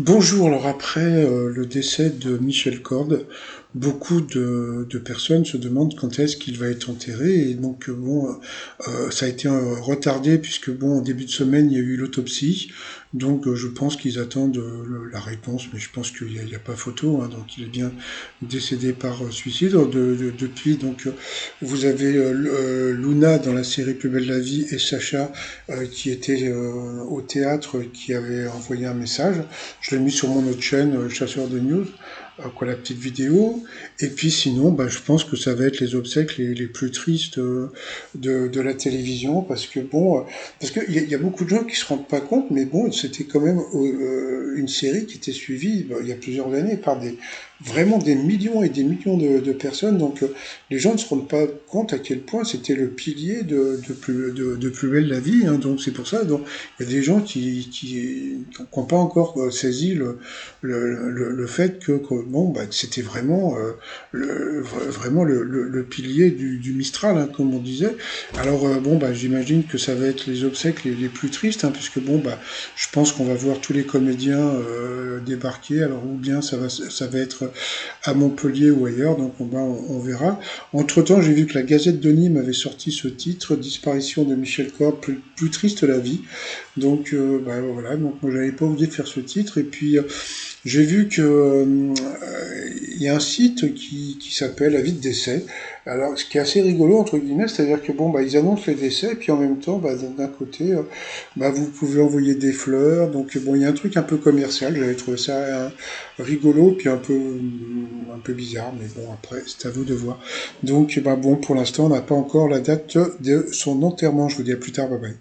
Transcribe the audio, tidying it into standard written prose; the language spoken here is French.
Bonjour, alors après le décès de Michel Cordes, beaucoup de personnes se demandent quand est-ce qu'il va être enterré et donc ça a été retardé puisque bon en début de semaine il y a eu l'autopsie, donc je pense qu'ils attendent la réponse, mais je pense qu'il y a pas photo, hein, donc il est bien décédé par suicide. Depuis donc vous avez Luna dans la série Plus belle la vie et Sacha qui était au théâtre qui avait envoyé un message. Je l'ai mis sur mon autre chaîne, Chasseur de News, quoi, la petite vidéo. Et puis sinon, bah, je pense que ça va être les obsèques les plus tristes de la télévision, parce que bon, parce qu'il y a beaucoup de gens qui se rendent pas compte, mais bon, c'était quand même une série qui était suivie il y a plusieurs années par vraiment des millions et des millions de personnes. Donc les gens ne se rendent pas compte à quel point c'était le pilier de Plus belle la vie. Hein. Donc c'est pour ça. Donc il y a des gens qui n'ont pas encore saisi le fait que bon, bah, c'était vraiment, vraiment le pilier du Mistral, hein, comme on disait. Alors bon, bah, j'imagine que ça va être les obsèques les plus tristes, hein, puisque bon, bah, je pense qu'on va voir tous les comédiens débarquer. Alors ou bien ça va être à Montpellier ou ailleurs, donc on verra. Entre-temps, j'ai vu que la Gazette de Nîmes avait sorti ce titre, Disparition de Michel Cordes, plus triste la vie. Donc bah, voilà, donc moi j'avais pas osé faire ce titre. Et puis j'ai vu que il y a un site qui s'appelle Avis de décès. Alors ce qui est assez rigolo entre guillemets, c'est-à-dire que bon bah ils annoncent les décès, et puis en même temps bah, d'un côté bah, vous pouvez envoyer des fleurs. Donc bon il y a un truc un peu commercial. J'avais trouvé ça rigolo puis un peu bizarre, mais bon après c'est à vous de voir. Donc bah bon pour l'instant on n'a pas encore la date de son enterrement. Je vous dis à plus tard, bye bye.